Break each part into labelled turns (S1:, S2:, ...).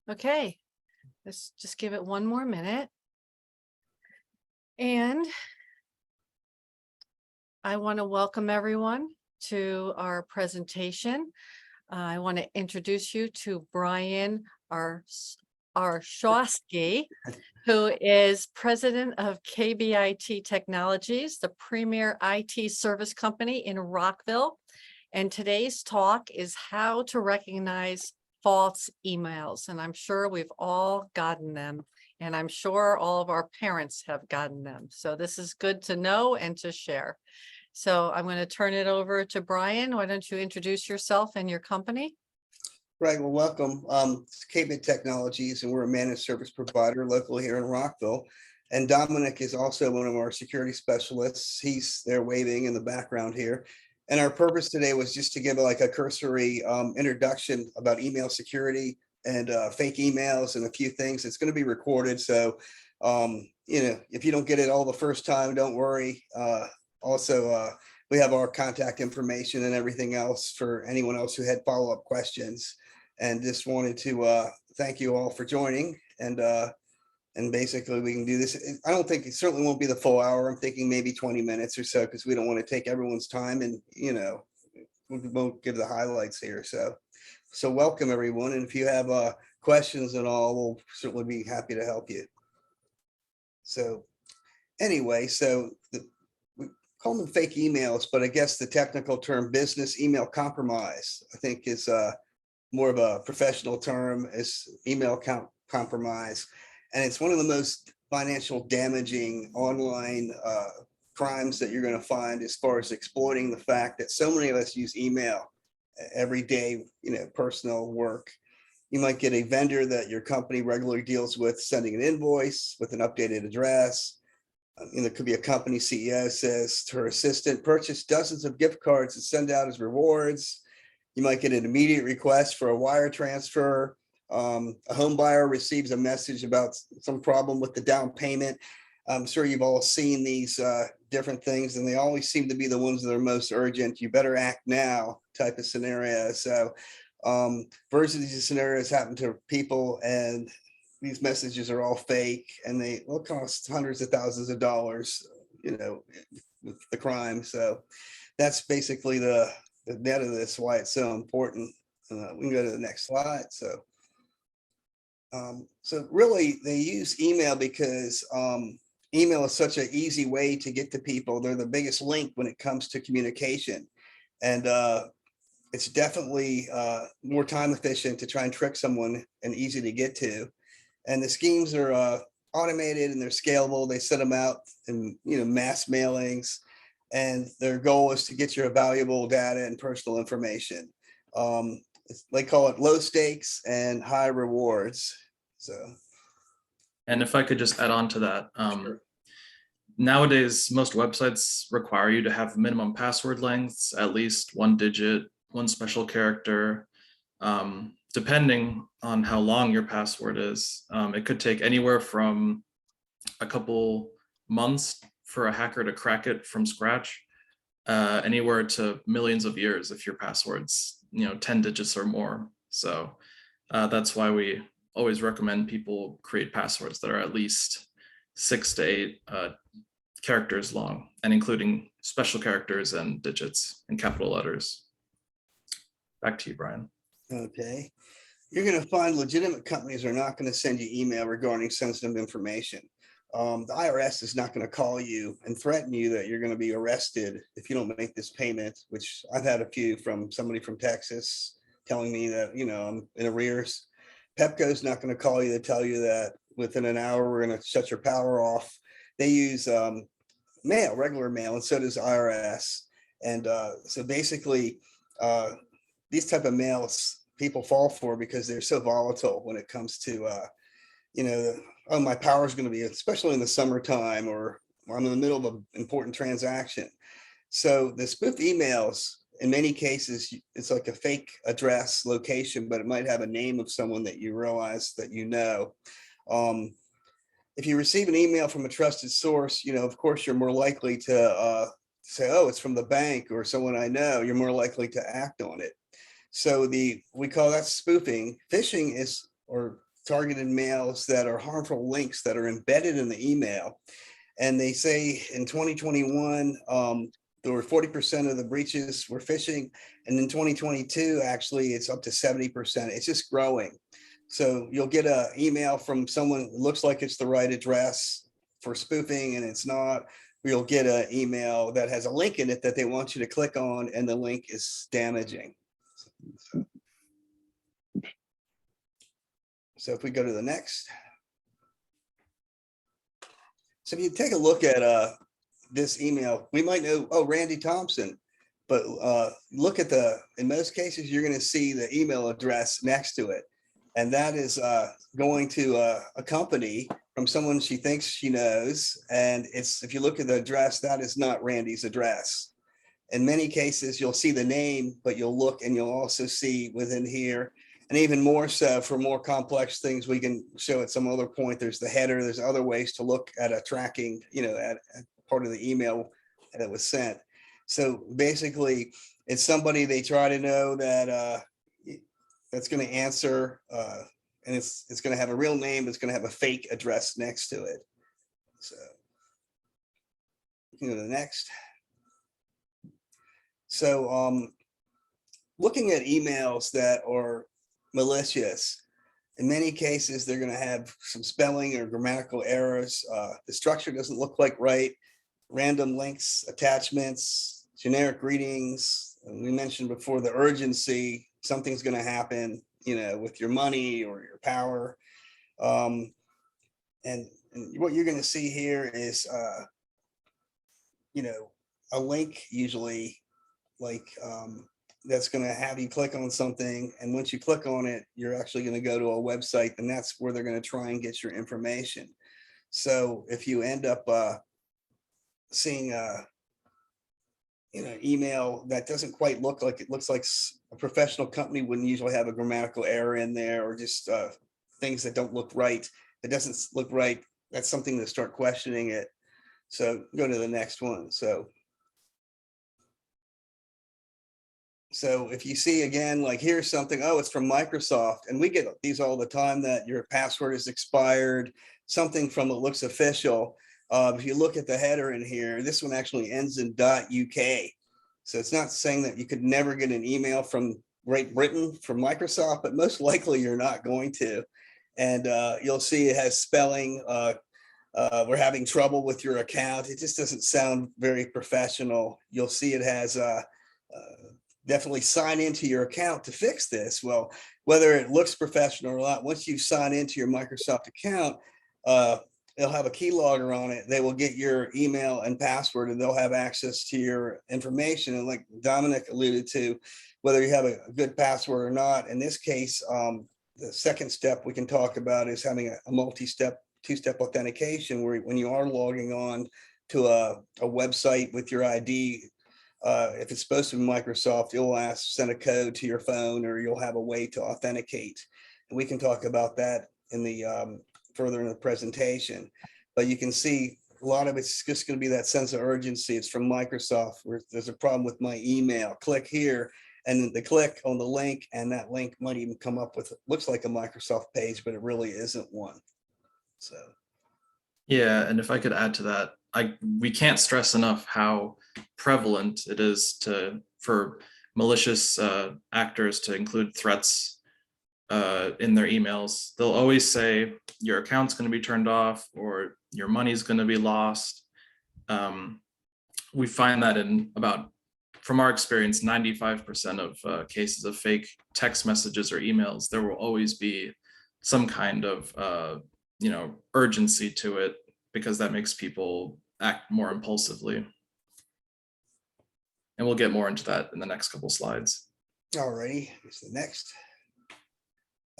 S1: Okay, let's just give it one more minute. And I want to welcome everyone to our presentation. I want to introduce you to Brian Arshawski, who is president of KBIT Technologies, the premier IT service company in Rockville. And today's talk is how to recognize false emails. And I'm sure we've all gotten them. And I'm sure all of our parents have gotten them. So this is good to know and to share. So I'm going to turn it over to Brian. Why don't you introduce yourself and your company?
S2: Right. Well, welcome. It's KBIT Technologies, and we're a managed service provider locally here in Rockville. And Dominic is also one of our security specialists. He's there waving in the background here. And our purpose today was just to give like a cursory introduction about email security and fake emails and a few things. It's going to be recorded. So, if you don't get it all the first time, don't worry. We have our contact information and everything else for anyone else who had follow-up questions. And just wanted to thank you all for joining. And basically we can do this. I don't think it certainly won't be the full hour. I'm thinking maybe 20 minutes or so, because we don't want to take everyone's time, and we won't give the highlights here. So welcome everyone. And if you have questions at all, we'll certainly be happy to help you. So anyway, we call them fake emails, but I guess the technical term business email compromise, I think, is more of a professional term, is email compromise. And it's one of the most financial damaging online crimes that you're going to find, as far as exploiting the fact that so many of us use email every day, personal work. You might get a vendor that your company regularly deals with sending an invoice with an updated address. It could be a company CEO says to her assistant, purchase dozens of gift cards to send out as rewards. You might get an immediate request for a wire transfer. A home buyer receives a message about some problem with the down payment. I'm sure you've all seen these different things, and they always seem to be the ones that are most urgent. You better act now type of scenario. So versus these scenarios happen to people, and these messages are all fake, and they will cost hundreds of thousands of dollars, with the crime. So that's basically the net of this, why it's so important. We can go to the next slide. So really, they use email because email is such an easy way to get to people. They're the biggest link when it comes to communication. And it's definitely more time efficient to try and trick someone and easy to get to. And the schemes are automated and they're scalable. They set them out in mass mailings, and their goal is to get your valuable data and personal information. They call it low stakes and high rewards.
S3: And if I could just add on to that,
S2: Sure.
S3: Nowadays, most websites require you to have minimum password lengths, at least 1 digit, 1 special character. Depending on how long your password is, it could take anywhere from a couple months for a hacker to crack it from scratch, anywhere to millions of years if your password's 10 digits or more. So that's why we always recommend people create passwords that are at least 6 to 8 characters long, and including special characters and digits and capital letters. Back to you, Brian.
S2: Okay. You're going to find legitimate companies are not going to send you email regarding sensitive information. The IRS is not going to call you and threaten you that you're going to be arrested if you don't make this payment, which I've had a few from somebody from Texas telling me that, I'm in arrears. Pepco's not going to call you to tell you that within an hour we're going to shut your power off. They use mail, regular mail, and so does IRS. And so basically, these type of mails people fall for because they're so volatile when it comes to, oh, my power is going to be, especially in the summertime, or I'm in the middle of an important transaction. So the spoof emails, in many cases, it's like a fake address location, but it might have a name of someone that you realize that if you receive an email from a trusted source, of course, you're more likely to say, oh, it's from the bank or someone I know. You're more likely to act on it. So we call that spoofing. Phishing is, or targeted mails that are harmful links that are embedded in the email. And they say in 2021, there were 40% of the breaches were phishing. And in 2022, actually, it's up to 70%. It's just growing. So you'll get an email from someone who looks like it's the right address for spoofing, and it's not. You'll get an email that has a link in it that they want you to click on, and the link is damaging. So if we go to the next. So if you take a look at this email, we might know, oh, Randy Thompson, but look at in most cases, you're going to see the email address next to it. And that is going to a company from someone she thinks she knows. And if you look at the address, that is not Randy's address. In many cases, you'll see the name, but you'll look and you'll also see within here, and even more so for more complex things, we can show at some other point, there's the header, there's other ways to look at a tracking, at part of the email that was sent. So basically, it's somebody they try to know that that's going to answer, and it's going to have a real name, it's going to have a fake address next to it. So you go to the next. So looking at emails that are malicious, in many cases, they're going to have some spelling or grammatical errors. The structure doesn't look like right, random links, attachments, generic greetings. And we mentioned before the urgency, something's going to happen, with your money or your power. And what you're going to see here is, a link usually like that's going to have you click on something. And once you click on it, you're actually going to go to a website, and that's where they're going to try and get your information. So if you end up seeing email that doesn't quite look like it looks like a professional company wouldn't usually have a grammatical error in there, or just things that don't look right. It doesn't look right. That's something to start questioning it. So go to the next one. So if you see again, like here's something, oh, it's from Microsoft, and we get these all the time that your password is expired, something from it looks official. If you look at the header in here, this one actually ends in .uk. So it's not saying that you could never get an email from Great Britain from Microsoft, but most likely you're not going to. And you'll see it has spelling. We're having trouble with your account. It just doesn't sound very professional. You'll see it has definitely sign into your account to fix this. Well, whether it looks professional or not, once you sign into your Microsoft account, they'll have a keylogger on it. They will get your email and password, and they'll have access to your information. And like Dominic alluded to, whether you have a good password or not, in this case, the second step we can talk about is having a multi-step, two-step authentication, where when you are logging on to a website with your ID, if it's supposed to be Microsoft, you'll send a code to your phone, or you'll have a way to authenticate. And we can talk about that in the further in the presentation. But you can see a lot of it's just going to be that sense of urgency. It's from Microsoft, where there's a problem with my email. Click here, and they click on the link, and that link might even come up with, looks like a Microsoft page, but it really isn't one. So
S3: yeah, and if I could add to that, we can't stress enough how prevalent it is for malicious actors to include threats in their emails. They'll always say your account's going to be turned off, or your money's going to be lost. We find that from our experience, 95% of cases of fake text messages or emails, there will always be some kind of urgency to it, because that makes people act more impulsively. And we'll get more into that in the next couple slides.
S2: all righty, here's the next.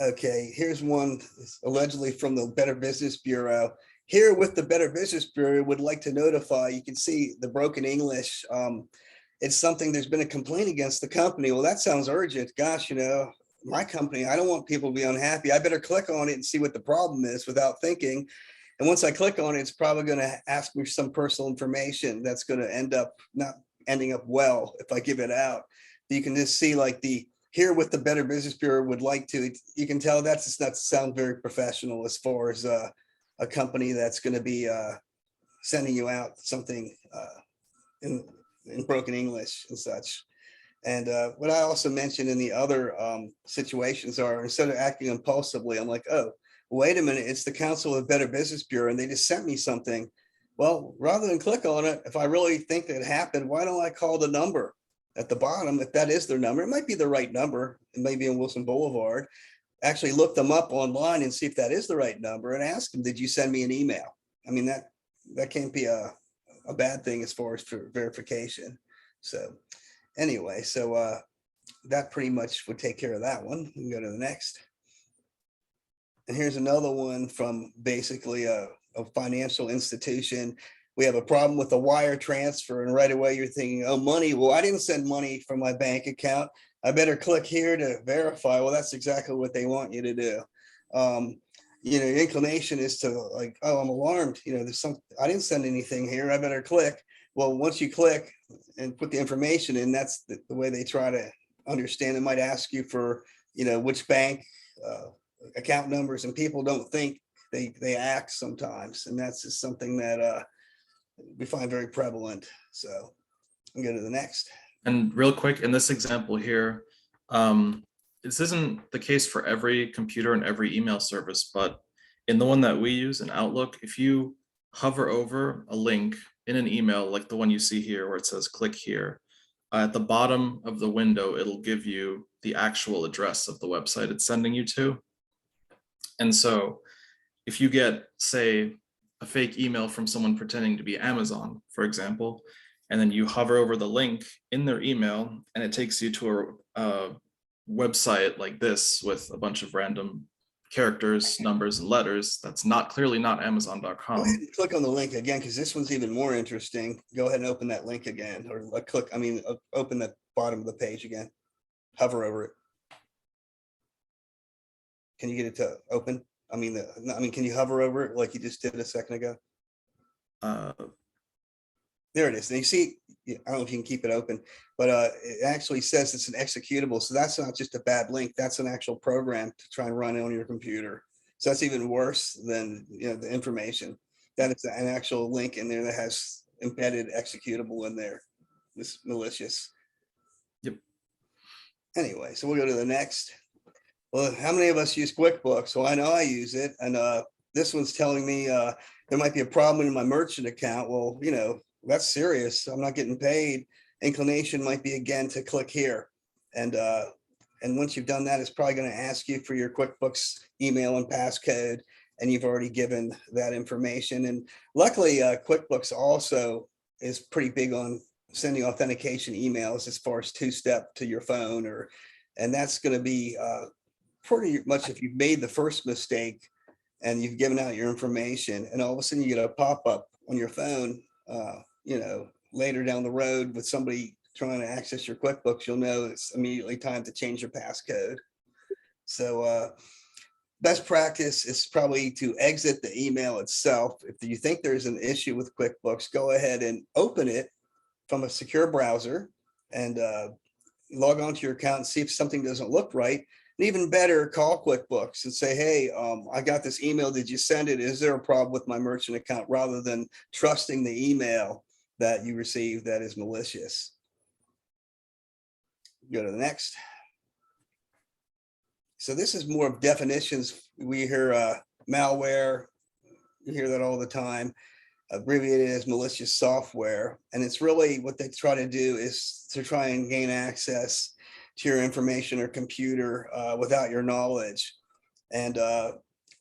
S2: Okay, here's one allegedly from the Better Business Bureau. Here with the Better Business Bureau, would like to notify, you can see the broken English. It's something, there's been a complaint against the company. Well, that sounds urgent. Gosh, my company, I don't want people to be unhappy. I better click on it and see what the problem is without thinking. And once I click on it, it's probably going to ask me some personal information that's going to end up not ending up well if I give it out. You can just see like the hear what the Better Business Bureau would like to. You can tell that's just not sound very professional as far as a company that's going to be sending you out something in broken English and such. And what I also mentioned in the other situations are, instead of acting impulsively, I'm like, oh, wait a minute, it's the Council of Better Business Bureau, and they just sent me something. Well, rather than click on it, if I really think that it happened, why don't I call the number at the bottom? If that is their number, it might be the right number. It may be in Wilson Boulevard. Actually look them up online and see if that is the right number and ask them, did you send me an email? I mean, that can't be a bad thing as far as for verification. So anyway, so that pretty much would take care of that one. We can go to the next. And here's another one from basically a financial institution. We have a problem with the wire transfer, and right away you're thinking, oh, money. Well, I didn't send money from my bank account. I better click here to verify. Well, that's exactly what they want you to do. Your inclination is to like, oh, I'm alarmed. There's I didn't send anything here. I better click. Well, once you click and put the information in, that's the way they try to understand. It might ask you for, which bank account numbers, and people don't think they act sometimes. And that's just something that we find very prevalent. So I'm going to the next.
S3: And real quick, in this example here, this isn't the case for every computer and every email service, but in the one that we use in Outlook, if you hover over a link in an email, like the one you see here where it says click here, at the bottom of the window, it'll give you the actual address of the website it's sending you to. And so if you get, say, a fake email from someone pretending to be Amazon, for example, and then you hover over the link in their email and it takes you to a website like this with a bunch of random characters, numbers, and letters, that's clearly not
S2: Go
S3: Amazon.com.
S2: ahead and click on the link again, because this one's even more interesting. Go ahead and open that link again, or open the bottom of the page again. Hover over it. Can you get it to open? Can you hover over it like you just did a second ago? There it is. And you see, I don't know if you can keep it open, but it actually says it's an executable. So that's not just a bad link. That's an actual program to try and run on your computer. So that's even worse than the information. That it's an actual link in there that has embedded executable in there. It's malicious.
S3: Yep.
S2: Anyway, so we'll go to the next. Well, how many of us use QuickBooks? Well, I know I use it. And this one's telling me there might be a problem in my merchant account. Well, that's serious. I'm not getting paid. Inclination might be again to click here. And once you've done that, it's probably going to ask you for your QuickBooks email and passcode. And you've already given that information. And luckily, QuickBooks also is pretty big on sending authentication emails as far as two-step to your phone, and that's going to be pretty much if you've made the first mistake and you've given out your information and all of a sudden you get a pop-up on your phone, later down the road with somebody trying to access your QuickBooks, you'll know it's immediately time to change your passcode. So best practice is probably to exit the email itself. If you think there's an issue with QuickBooks, go ahead and open it from a secure browser and log on to your account and see if something doesn't look right. And even better, call QuickBooks and say, hey, I got this email. Did you send it? Is there a problem with my merchant account? Rather than trusting the email that you received that is malicious. Go to the next. So this is more of definitions. We hear malware. You hear that all the time, abbreviated as malicious software. And it's really what they try to do is to try and gain access to your information or computer without your knowledge. And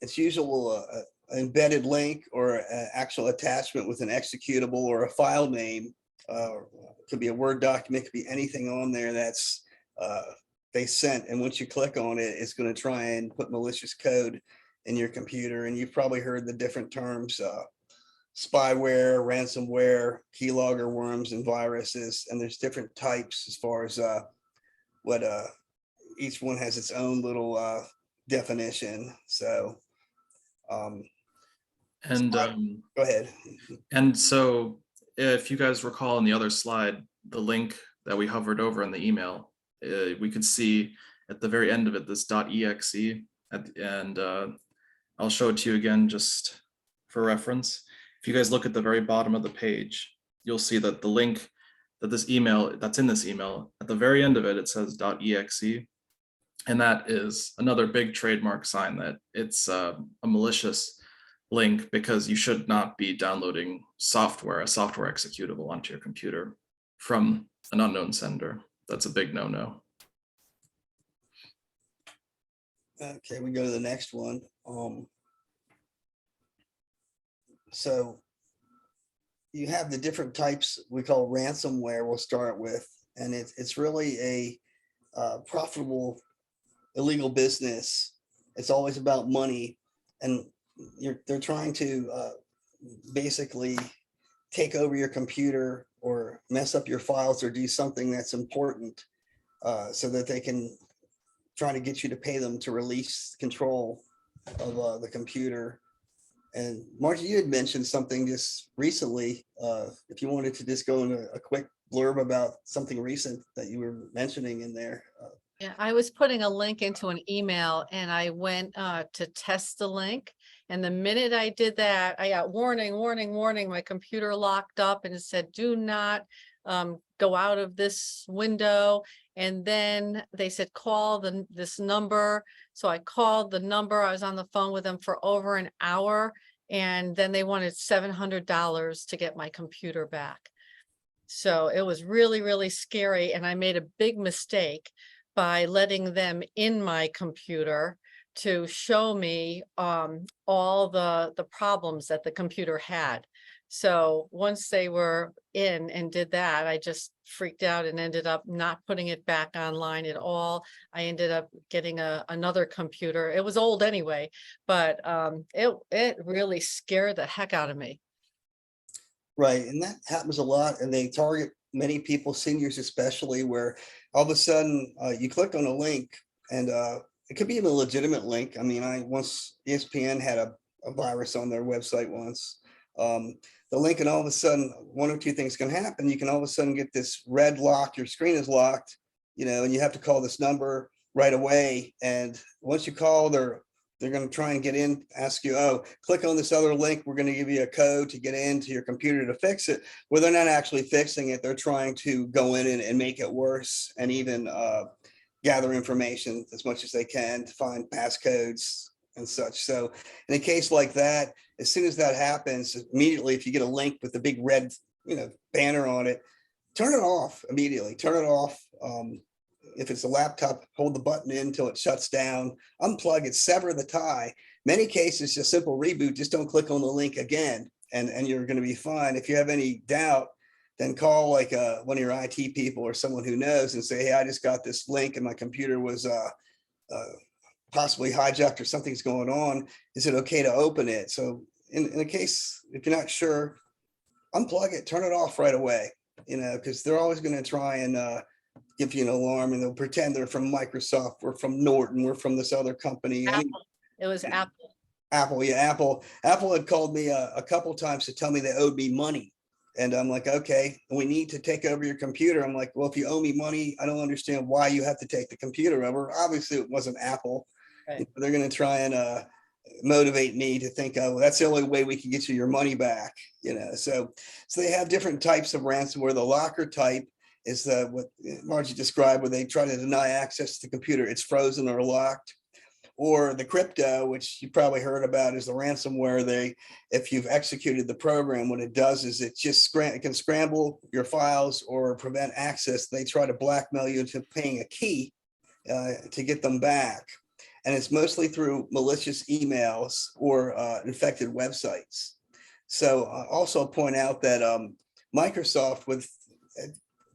S2: it's usually an embedded link or an actual attachment with an executable or a file name. It could be a Word document, it could be anything on there that's they sent. And once you click on it, it's going to try and put malicious code in your computer. And you've probably heard the different terms, spyware, ransomware, keylogger worms, and viruses. And there's different types as far as what each one has its own little definition. So go ahead.
S3: And so if you guys recall in the other slide, the link that we hovered over in the email, we could see at the very end of it, this .exe, and I'll show it to you again just for reference. If you guys look at the very bottom of the page, you'll see that the link that that's in this email, at the very end of it, it says .exe. And that is another big trademark sign that it's a malicious link, because you should not be downloading a software executable onto your computer from an unknown sender. That's a big no-no.
S2: Okay, we go to the next one. So you have the different types we call ransomware we'll start with, and it's really a profitable illegal business. It's always about money, and they're trying to basically take over your computer or mess up your files or do something that's important, so that they can try to get you to pay them to release control of the computer. And Margie, you had mentioned something just recently. If you wanted to just go into a quick blurb about something recent that you were mentioning in there.
S1: Yeah, I was putting a link into an email and I went to test the link. And the minute I did that, I got warning, warning, warning. My computer locked up and it said, do not go out of this window. And then they said, call this number. So I called the number. I was on the phone with them for over an hour. And then they wanted $700 to get my computer back. So it was really, really scary. And I made a big mistake by letting them in my computer to show me all the problems that the computer had. So once they were in and did that, I just freaked out and ended up not putting it back online at all. I ended up getting another computer. It was old anyway, but it really scared the heck out of me.
S2: Right, and that happens a lot, and they target many people, seniors especially, where all of a sudden you click on a link, and it could be even a legitimate link. I mean, ESPN had a virus on their website once. The link, and all of a sudden, one or two things can happen. You can all of a sudden get this red lock, your screen is locked, and you have to call this number right away. And once you call, they're going to try and get in, ask you, oh, click on this other link. We're going to give you a code to get into your computer to fix it. Well, they're not actually fixing it. They're trying to go in and make it worse, and even gather information as much as they can to find passcodes and such. So in a case like that, as soon as that happens, immediately, if you get a link with the big red, banner on it, turn it off immediately. Turn it off. If it's a laptop, hold the button in until it shuts down, unplug it, sever the tie. Many cases, just simple reboot, just don't click on the link again, and you're going to be fine. If you have any doubt, then call like one of your IT people or someone who knows and say, hey, I just got this link and my computer was possibly hijacked or something's going on. Is it okay to open it? So in a case, if you're not sure, unplug it, turn it off right away, because they're always going to try and give you an alarm, and they'll pretend they're from Microsoft, we're from Norton, we're from this other company.
S1: Apple. It was Apple.
S2: Apple, yeah, Apple. Apple had called me a couple times to tell me they owed me money. And I'm like, okay, we need to take over your computer. I'm like, well, if you owe me money, I don't understand why you have to take the computer over. Obviously, it wasn't Apple.
S1: Right.
S2: They're going to try and motivate me to think, oh, that's the only way we can get you your money back. So they have different types of ransomware. The locker type is what Margie described, where they try to deny access to the computer. It's frozen or locked. Or the crypto, which you probably heard about, is the ransomware. If you've executed the program, what it does is it can scramble your files or prevent access. They try to blackmail you into paying a key to get them back. And it's mostly through malicious emails or infected websites. So also point out that Microsoft,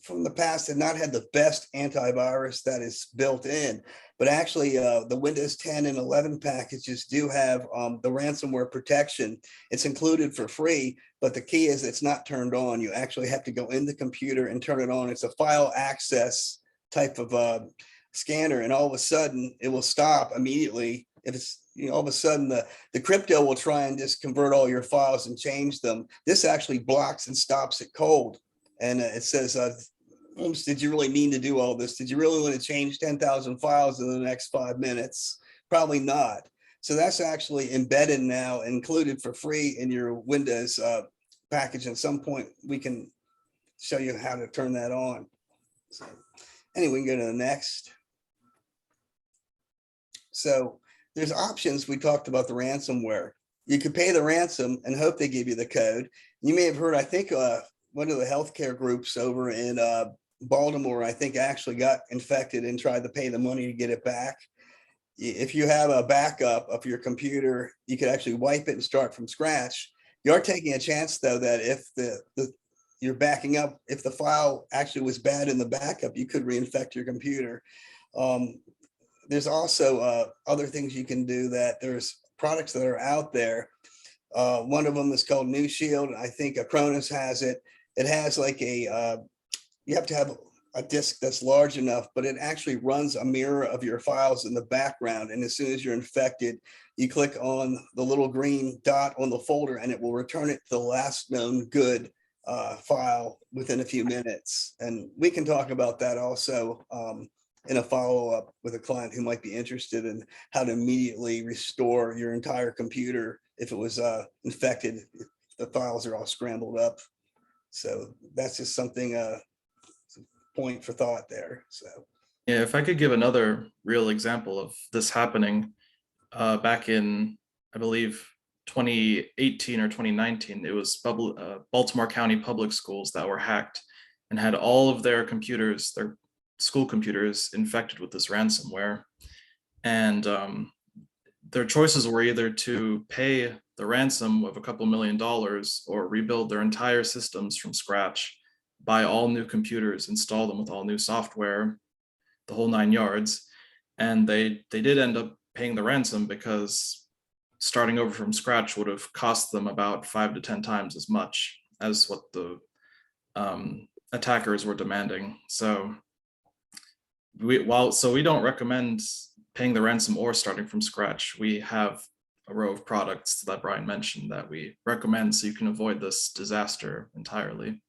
S2: from the past, had not had the best antivirus that is built in, but actually the Windows 10 and 11 packages do have the ransomware protection. It's included for free, but the key is it's not turned on. You actually have to go in the computer and turn it on. It's a file access type of scanner, and all of a sudden it will stop immediately. If it's, all of a sudden the crypto will try and just convert all your files and change them. This actually blocks and stops it cold. And it says Holmes, did you really need to do all this? Did you really want to change 10,000 files in the next 5 minutes? Probably not. So that's actually embedded now, included for free in your Windows package. At some point, we can show you how to turn that on. So anyway, we can go to the next. So there's options. We talked about the ransomware. You could pay the ransom and hope they give you the code. You may have heard, I think one of the healthcare groups over in Baltimore, I think actually got infected and tried to pay the money to get it back. If you have a backup of your computer, you could actually wipe it and start from scratch. You are taking a chance though, that if you're backing up, if the file actually was bad in the backup, you could reinfect your computer. There's also other things you can do. That there's products that are out there. One of them is called New Shield. I think Acronis has it. It has like a, you have to have a disk that's large enough, but it actually runs a mirror of your files in the background. And as soon as you're infected, you click on the little green dot on the folder and it will return it to the last known good file within a few minutes. And we can talk about that also in a follow-up with a client who might be interested in how to immediately restore your entire computer if it was infected, if the files are all scrambled up. So that's just something, point for thought there. So
S3: Yeah, if I could give another real example of this happening, back in, I believe, 2018 or 2019, it was Baltimore County Public Schools that were hacked and had all of their computers, their school computers, infected with this ransomware. And their choices were either to pay the ransom of a couple $1 million or rebuild their entire systems from scratch, buy all new computers, install them with all new software, the whole 9 yards. And they did end up paying the ransom because starting over from scratch would have cost them about 5 to 10 times as much as what the attackers were demanding. So we don't recommend paying the ransom or starting from scratch. We have a row of products that Brian mentioned that we recommend so you can avoid this disaster entirely.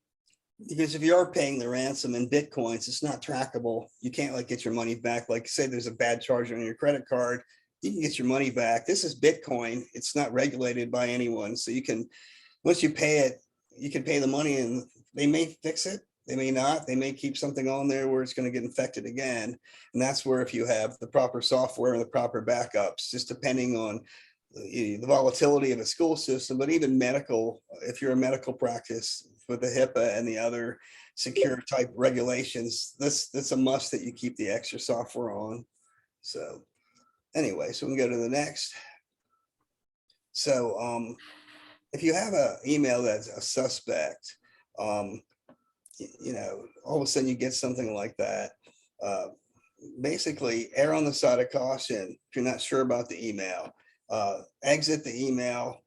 S2: because if you are paying the ransom in Bitcoins, it's not trackable. You can't like get your money back. Like say there's a bad charge on your credit card, you can get your money back. This is Bitcoin. It's not regulated by anyone. So you can, once you pay it, you can pay the money and they may fix it. They may not. They may keep something on there where it's going to get infected again. And that's where if you have the proper software and the proper backups, just depending on the volatility of a school system, but even medical, if you're a medical practice with the HIPAA and the other secure type regulations, that's a must that you keep the extra software on. So anyway, so we can go to the next. So if you have an email that's a suspect, you know, all of a sudden you get something like that. Basically err on the side of caution if you're not sure about the email. Exit the email,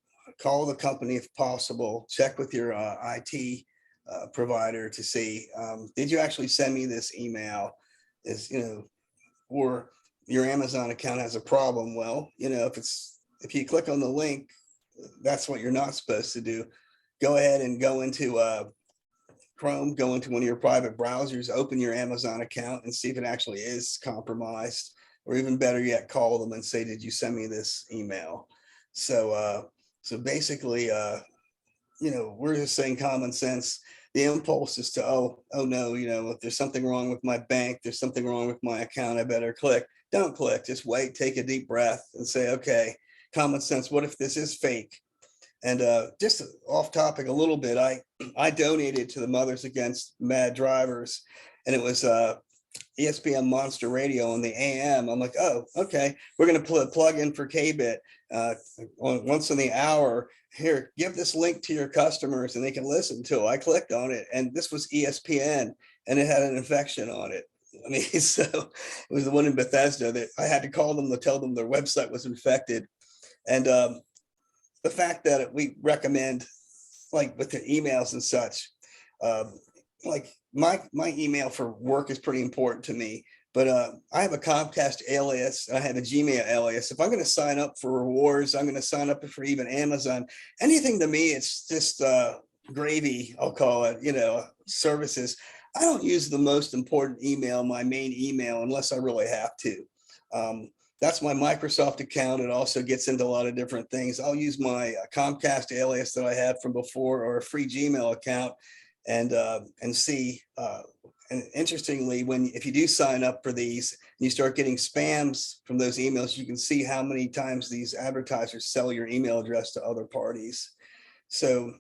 S2: call the company if possible, check with your IT provider to see, did you actually send me this email? Is, you know, or your Amazon account has a problem. Well, you know, if you click on the link, that's what you're not supposed to do. Go ahead and go into Chrome, go into one of your private browsers, open your Amazon account and see if it actually is compromised. Or even better yet, call them and say, did you send me this email? So basically, you know, we're just saying common sense. The impulse is to, oh no, you know, if there's something wrong with my bank, there's something wrong with my account, I better click. Don't click, just wait, take a deep breath and say, okay, common sense, what if this is fake? And just off topic a little bit, I donated to the Mothers Against Mad Drivers, and it was ESPN Monster Radio on the AM. I'm like, oh, okay, we're going to put a plug in for KBIT once in the hour. Here, give this link to your customers and they can listen to it. I clicked on it and this was ESPN and it had an infection on it. I mean, so it was the one in Bethesda that I had to call them to tell them their website was infected. And the fact that we recommend, like with the emails and such, like my email for work is pretty important to me, but I have a Comcast alias, I have a Gmail alias. If I'm going to sign up for rewards, I'm going to sign up for even Amazon, anything to me, it's just gravy, I'll call it, you know, services. I don't use the most important email, my main email, unless I really have to. That's my Microsoft account. It also gets into a lot of different things. I'll use my Comcast alias that I had from before, or a free Gmail account, and see. And interestingly, if you do sign up for these, and you start getting spams from those emails, you can see how many times these advertisers sell your email address to other parties. So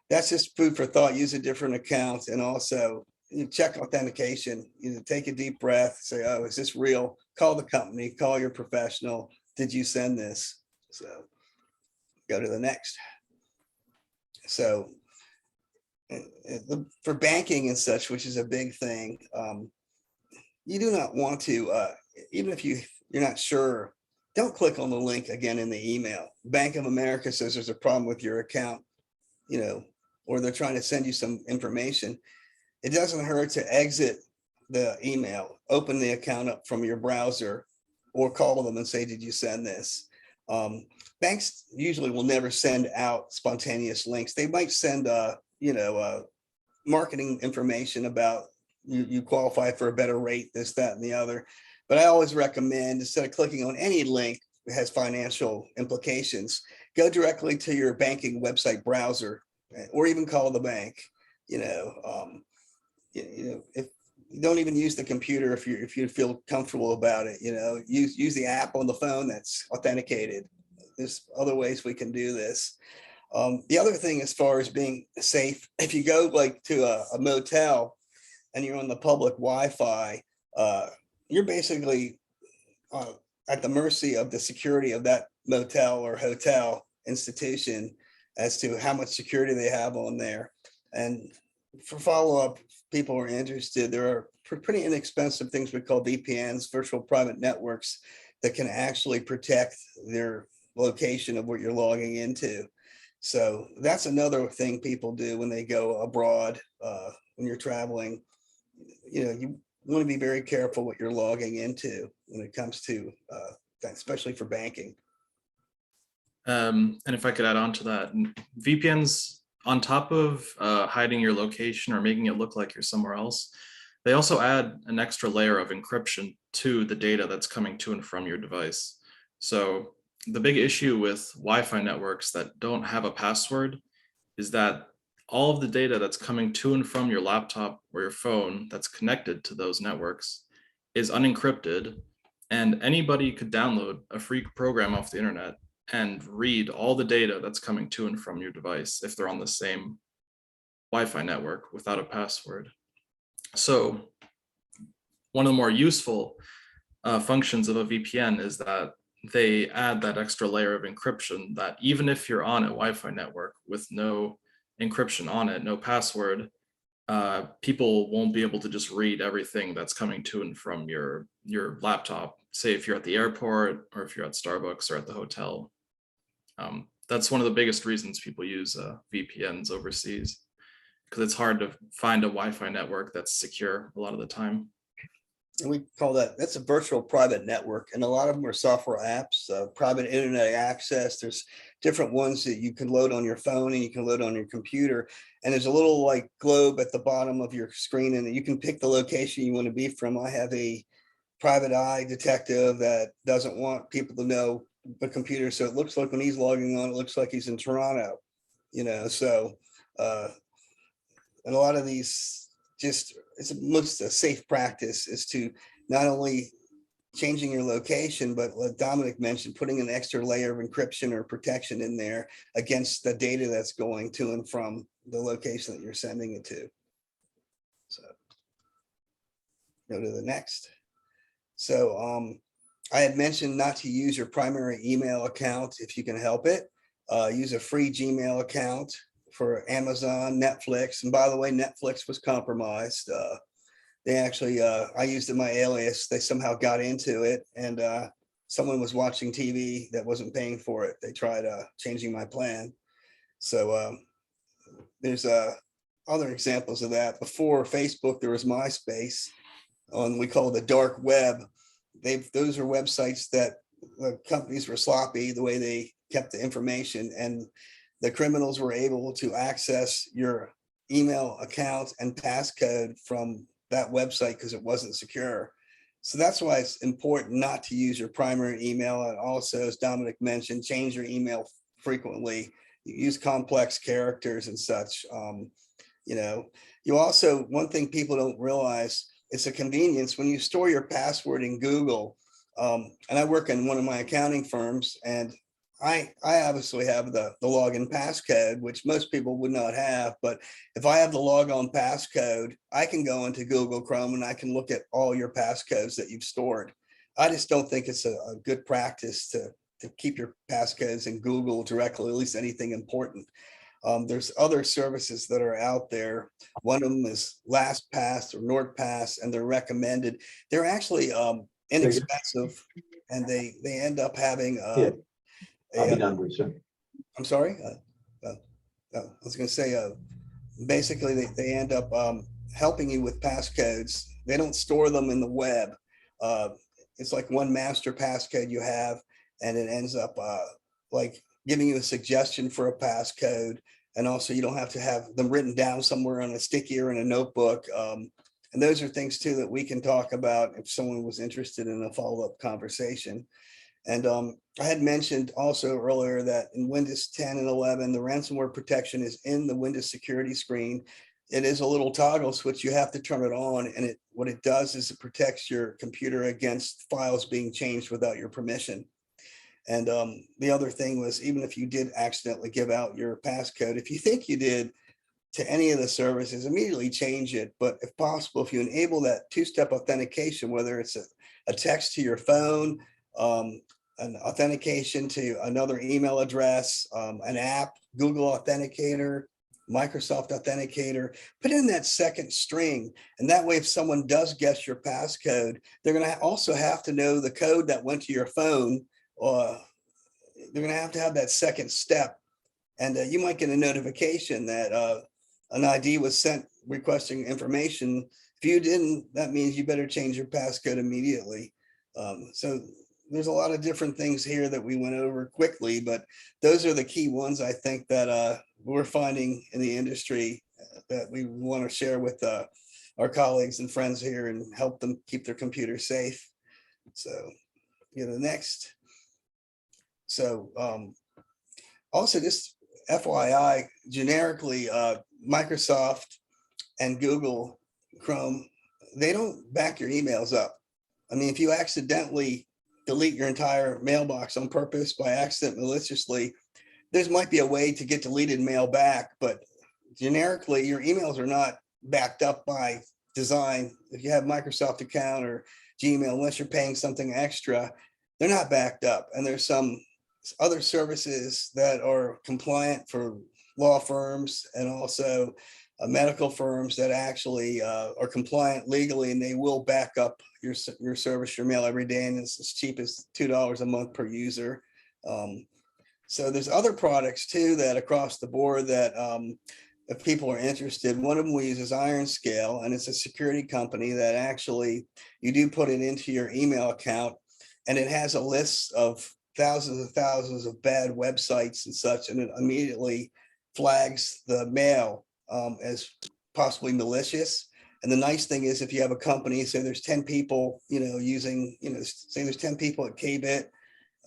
S2: that's just food for thought. Use a different account, and also check authentication. Take a deep breath, say, oh, is this real? Call the company, call your professional. Did you send this? So go to the next. So for banking and such, which is a big thing, you do not want to, even if you're not sure, don't click on the link again in the email. Bank of America says there's a problem with your account, or they're trying to send you some information. It doesn't hurt to exit the email, open the account up from your browser, or call them and say, did you send this? Banks usually will never send out spontaneous links. They might send, marketing information about you qualify for a better rate, this, that, and the other. But I always recommend, instead of clicking on any link that has financial implications, go directly to your banking website browser, or even call the bank. If you don't even use the computer, if you feel comfortable about it, use the app on the phone that's authenticated. There's other ways we can do this. The other thing, as far as being safe, if you go like to a motel and you're on the public Wi-Fi, you're basically at the mercy of the security of that motel or hotel institution as to how much security they have on there. And for follow-up, people are interested, there are pretty inexpensive things we call VPNs, virtual private networks, that can actually protect their location of what you're logging into. So that's another thing people do when they go abroad, when you're traveling. You want to be very careful what you're logging into when it comes to that, especially for banking.
S3: And if I could add on to that, VPNs, on top of hiding your location or making it look like you're somewhere else, they also add an extra layer of encryption to the data that's coming to and from your device. So the big issue with Wi-Fi networks that don't have a password is that all of the data that's coming to and from your laptop or your phone that's connected to those networks is unencrypted, and anybody could download a free program off the internet and read all the data that's coming to and from your device if they're on the same Wi-Fi network without a password. So one of the more useful functions of a VPN is that they add that extra layer of encryption, that even if you're on a Wi-Fi network with no encryption on it, no password, people won't be able to just read everything that's coming to and from your laptop. Say if you're at the airport, or if you're at Starbucks or at the hotel. That's one of the biggest reasons people use VPNs overseas, because it's hard to find a Wi-Fi network that's secure a lot of the time.
S2: And we call that's a virtual private network. And a lot of them are software apps, private internet access. There's different ones that you can load on your phone and you can load on your computer. And there's a little like globe at the bottom of your screen, and you can pick the location you want to be from. I have a private eye detective that doesn't want people to know the computer. So it looks like when he's logging on, it looks like he's in Toronto, so and a lot of these, it's most a safe practice is to not only changing your location, but like Dominic mentioned, putting an extra layer of encryption or protection in there against the data that's going to and from the location that you're sending it to. So go to the next. So I had mentioned not to use your primary email account if you can help it. Use a free Gmail account for Amazon, Netflix. And by the way, Netflix was compromised. They actually, I used my alias. They somehow got into it, and someone was watching TV that wasn't paying for it. They tried changing my plan. So there's other examples of that. Before Facebook, there was MySpace on, we call it the dark web. Those are websites that the companies were sloppy the way they kept the information, and the criminals were able to access your email account and passcode from that website because it wasn't secure. So that's why it's important not to use your primary email. And also, as Dominic mentioned, change your email frequently. Use complex characters and such. You know, you also, one thing people don't realize, it's a convenience when you store your password in Google. And I work in one of my accounting firms, and I obviously have the login passcode, which most people would not have. But if I have the logon passcode, I can go into Google Chrome and I can look at all your passcodes that you've stored. I just don't think it's a good practice to keep your passcodes in Google directly, at least anything important. There's other services that are out there. One of them is LastPass or NordPass, and they're recommended. They're actually inexpensive, and they end up having
S4: Yeah, I'll be
S2: a,
S4: done very soon.
S2: I'm sorry. I was going to say, basically, they end up helping you with passcodes. They don't store them in the web. It's like one master passcode you have, and it ends up like giving you a suggestion for a passcode. And also, you don't have to have them written down somewhere on a sticky or in a notebook. And those are things too that we can talk about if someone was interested in a follow-up conversation. And I had mentioned also earlier that in Windows 10 and 11, the ransomware protection is in the Windows security screen. It is a little toggle switch. You have to turn it on. And what it does is it protects your computer against files being changed without your permission. And the other thing was, even if you did accidentally give out your passcode, if you think you did to any of the services, immediately change it. But if possible, if you enable that two-step authentication, whether it's a text to your phone, an authentication to another email address, an app, Google Authenticator, Microsoft Authenticator, put in that second string. And that way, if someone does guess your passcode, they're going to also have to know the code that went to your phone. They're going to have that second step. And you might get a notification that an ID was sent requesting information. If you didn't, that means you better change your passcode immediately. So there's a lot of different things here that we went over quickly, but those are the key ones I think that we're finding in the industry that we want to share with our colleagues and friends here and help them keep their computers safe. So, the next. So also just FYI, generically, Microsoft and Google Chrome, they don't back your emails up. I mean, if you accidentally delete your entire mailbox on purpose by accident maliciously, there might be a way to get deleted mail back, but generically your emails are not backed up by design. If you have Microsoft account or Gmail, unless you're paying something extra, they're not backed up. And there's some other services that are compliant for law firms and also medical firms that actually are compliant legally, and they will back up your service, your mail every day, and it's as cheap as $2 a month per user. So there's other products too that across the board that if people are interested, one of them we use is IronScale, and it's a security company that actually you do put it into your email account, and it has a list of thousands of bad websites and such, and it immediately flags the mail as possibly malicious. And the nice thing is, if you have a company, say there's 10 people, using, say there's 10 people at KBIT,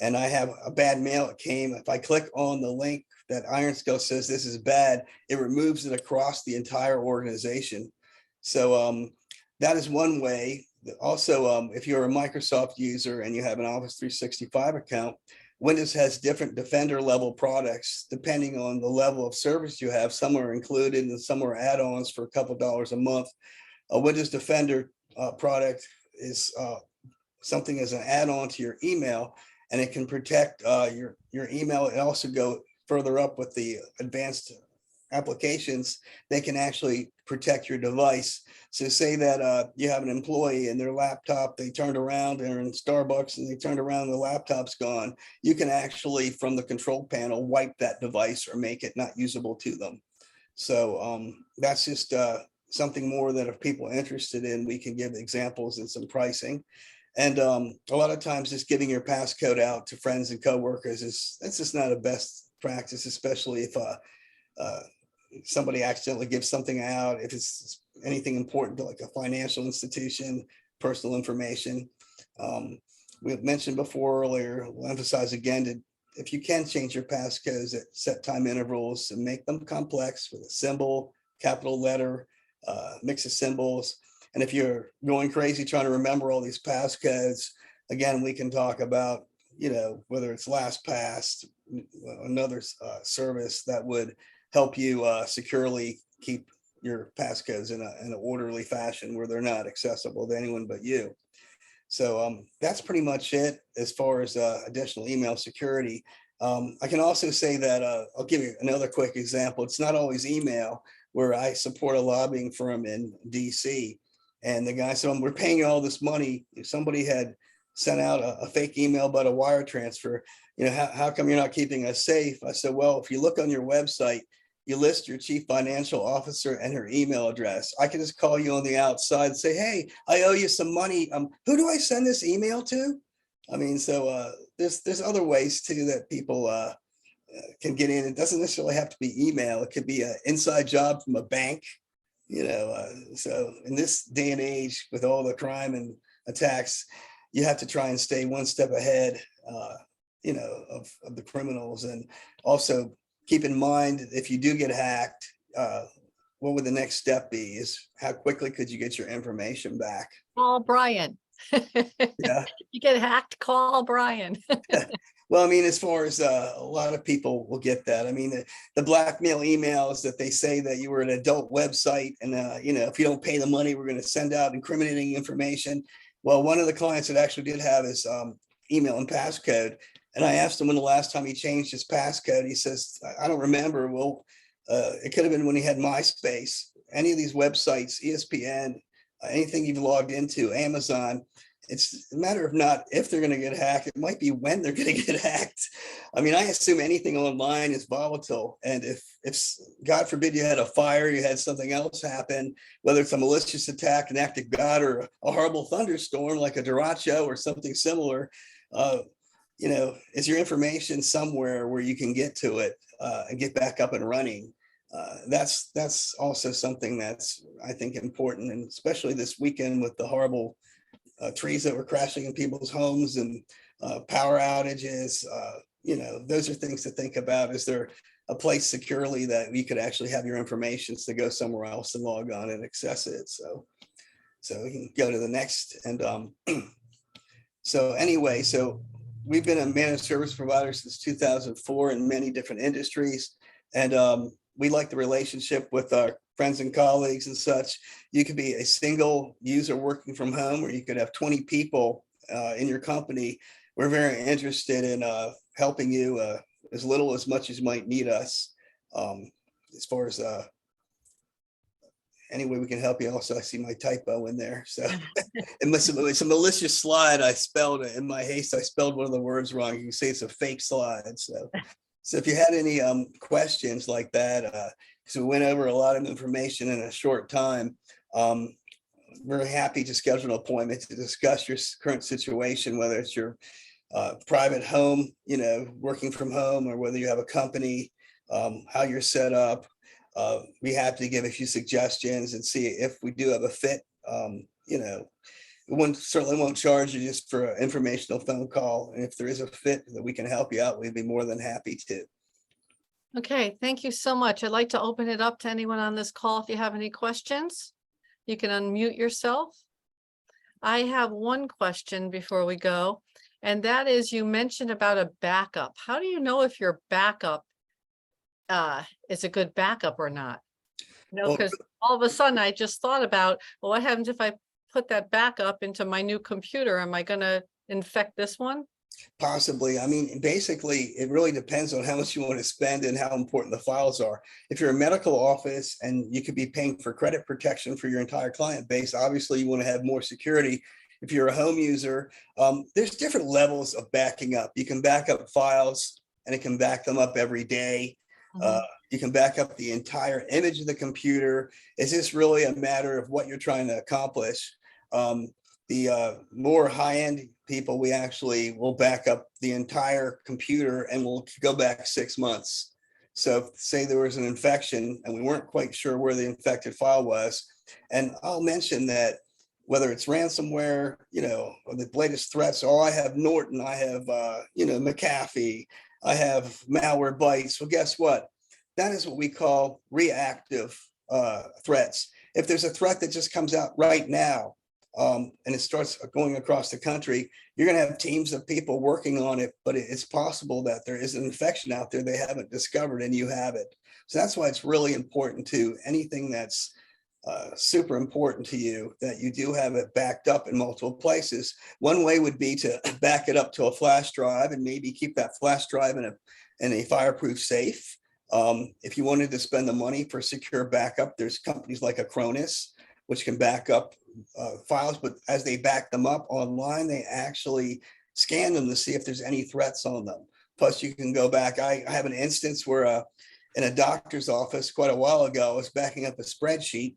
S2: and I have a bad mail that came, if I click on the link that IronScale says this is bad, it removes it across the entire organization. So that is one way. Also, if you're a Microsoft user and you have an Office 365 account, Windows has different Defender level products depending on the level of service you have. Some are included and some are add-ons for a couple dollars a month. A Windows Defender product is something as an add-on to your email, and it can protect your email. It also go further up with the advanced applications. They can actually protect your device. So say that you have an employee and their laptop, they turned around, they're in Starbucks and they turned around, the laptop's gone. You can actually, from the control panel, wipe that device or make it not usable to them. So that's just something more that if people are interested in, we can give examples and some pricing. And a lot of times just giving your passcode out to friends and coworkers that's just not a best practice, especially if somebody accidentally gives something out, if it's anything important to like a financial institution, personal information. We've mentioned before earlier, we'll emphasize again, that if you can change your passcodes at set time intervals and make them complex with a symbol, capital letter, mix of symbols. And if you're going crazy trying to remember all these passcodes, again, we can talk about, whether it's LastPass, another service that would help you securely keep your passcodes in an orderly fashion where they're not accessible to anyone but you. So that's pretty much it as far as additional email security. I can also say that I'll give you another quick example. It's not always email, where I support a lobbying firm in DC. And the guy said, we're paying you all this money. If somebody had sent out a fake email about a wire transfer, how come you're not keeping us safe? I said, well, if you look on your website, you list your chief financial officer and her email address. I can just call you on the outside and say, hey, I owe you some money. Who do I send this email to? I mean, so there's other ways too that people can get in. It doesn't necessarily have to be email. It could be an inside job from a bank, so in this day and age with all the crime and attacks, you have to try and stay one step ahead, of the criminals. And also keep in mind, if you do get hacked, what would the next step be? Is how quickly could you get your information back?
S1: Call Brian.
S2: Yeah.
S1: You get hacked, call Brian.
S2: Well, I mean, as far as a lot of people will get that. I mean, the blackmail emails that they say that you were an adult website and, if you don't pay the money, we're going to send out incriminating information. Well, one of the clients that actually did have his email and passcode. And I asked him when the last time he changed his passcode. He says, I don't remember. Well, it could have been when he had MySpace, any of these websites, ESPN, anything you've logged into, Amazon. It's a matter of not if they're going to get hacked, it might be when they're going to get hacked. I mean, I assume anything online is volatile. And if God forbid you had a fire, you had something else happen, whether it's a malicious attack, an act of God, or a horrible thunderstorm like a derecho or something similar, is your information somewhere where you can get to it and get back up and running? That's also something that's, I think, important. And especially this weekend with the horrible trees that were crashing in people's homes and power outages, those are things to think about. Is there a place securely that you could actually have your information to go somewhere else and log on and access it? So we can go to the next. And so anyway, so we've been a managed service provider since 2004 in many different industries. And we like the relationship with our friends and colleagues and such. You could be a single user working from home, or you could have 20 people in your company. We're very interested in helping you as little as much as you might need us. As far as any way we can help you. Also, I see my typo in there. So it's a malicious slide. I spelled it in my haste. I spelled one of the words wrong. You can say it's a fake slide. So if you had any questions like that, because we went over a lot of information in a short time, we're happy to schedule an appointment to discuss your current situation, whether it's your private home, working from home, or whether you have a company, how you're set up. Be happy to give a few suggestions and see if we do have a fit. We certainly won't charge you just for an informational phone call. And if there is a fit that we can help you out, we'd be more than happy to.
S1: Okay, thank you so much. I'd like to open it up to anyone on this call. If you have any questions, you can unmute yourself. I have one question before we go, and that is, you mentioned about a backup. How do you know if your backup is a good backup or not? Because all of a sudden I just thought about, well, what happens if I put that backup into my new computer? Am I going to infect this one?
S2: Possibly. I mean, basically, it really depends on how much you want to spend and how important the files are. If you're a medical office and you could be paying for credit protection for your entire client base, obviously you want to have more security. If you're a home user, there's different levels of backing up. You can back up files and it can back them up every day. You can back up the entire image of the computer. It's just really a matter of what you're trying to accomplish. The more high-end people, we actually will back up the entire computer and we'll go back 6 months. So say there was an infection and we weren't quite sure where the infected file was. And I'll mention that whether it's ransomware, or the latest threats, oh, I have Norton, I have, McAfee, I have malware bytes. Well, guess what? That is what we call reactive threats. If there's a threat that just comes out right now, and it starts going across the country, you're going to have teams of people working on it, but it's possible that there is an infection out there they haven't discovered and you have it. So that's why it's really important to anything that's super important to you, that you do have it backed up in multiple places. One way would be to back it up to a flash drive and maybe keep that flash drive in a fireproof safe. If you wanted to spend the money for secure backup, there's companies like Acronis, which can back up files, but as they back them up online, they actually scan them to see if there's any threats on them. Plus, you can go back. I have an instance where in a doctor's office quite a while ago, I was backing up a spreadsheet,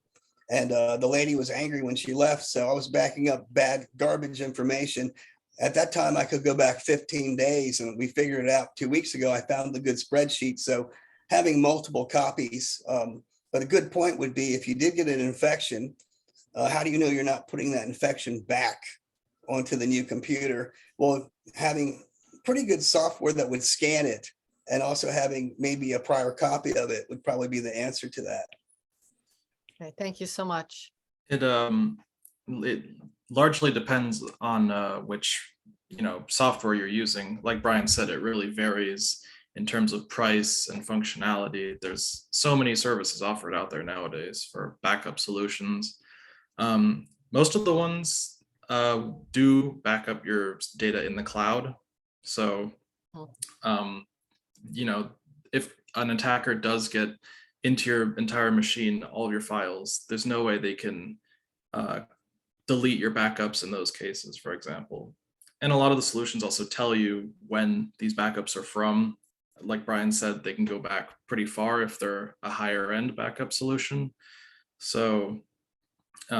S2: and the lady was angry when she left, so I was backing up bad garbage information. At that time, I could go back 15 days, and we figured it out 2 weeks ago. I found the good spreadsheet. So having multiple copies, but a good point would be if you did get an infection, how do you know you're not putting that infection back onto the new computer? Well, having pretty good software that would scan it and also having maybe a prior copy of it would probably be the answer to that.
S1: Okay, thank you so much.
S3: It largely depends on which software you're using. Like Brian said, it really varies in terms of price and functionality. There's so many services offered out there nowadays for backup solutions. Most of the ones do back up your data in the cloud. So, if an attacker does get into your entire machine, all of your files, there's no way they can delete your backups in those cases, for example. And a lot of the solutions also tell you when these backups are from. Like Brian said, they can go back pretty far if they're a higher end backup solution. So a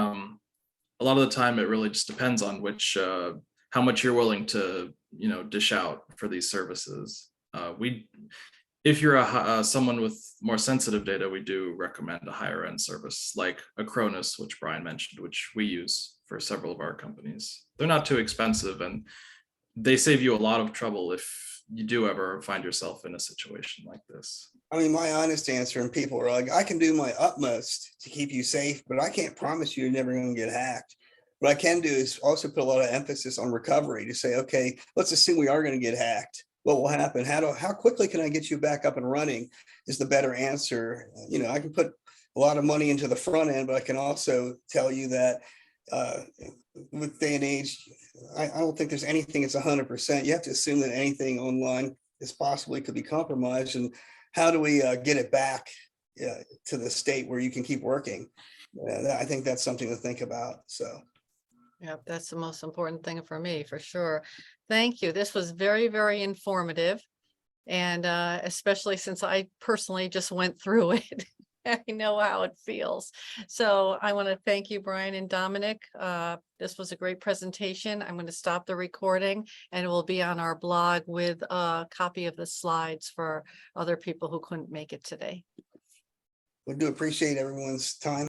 S3: lot of the time, it really just depends on how much you're willing to, dish out for these services. If you're someone with more sensitive data, we do recommend a higher end service like Acronis, which Brian mentioned, which we use for several of our companies. They're not too expensive and they save you a lot of trouble if you do ever find yourself in a situation like this.
S2: I mean, my honest answer, and people are like, I can do my utmost to keep you safe, but I can't promise you're never going to get hacked. What I can do is also put a lot of emphasis on recovery to say, okay, let's assume we are going to get hacked. What will happen? How quickly can I get you back up and running is the better answer. I can put a lot of money into the front end, but I can also tell you that with day and age, I don't think there's anything that's 100%. You have to assume that anything online is possibly could be compromised. And how do we get it back to the state where you can keep working? I think that's something to think about. So.
S1: Yeah, that's the most important thing for me, for sure. Thank you. This was very, very informative. And especially since I personally just went through it. I know how it feels. So I want to thank you, Brian and Dominic. This was a great presentation. I'm going to stop the recording and it will be on our blog with a copy of the slides for other people who couldn't make it today.
S2: We do appreciate everyone's time.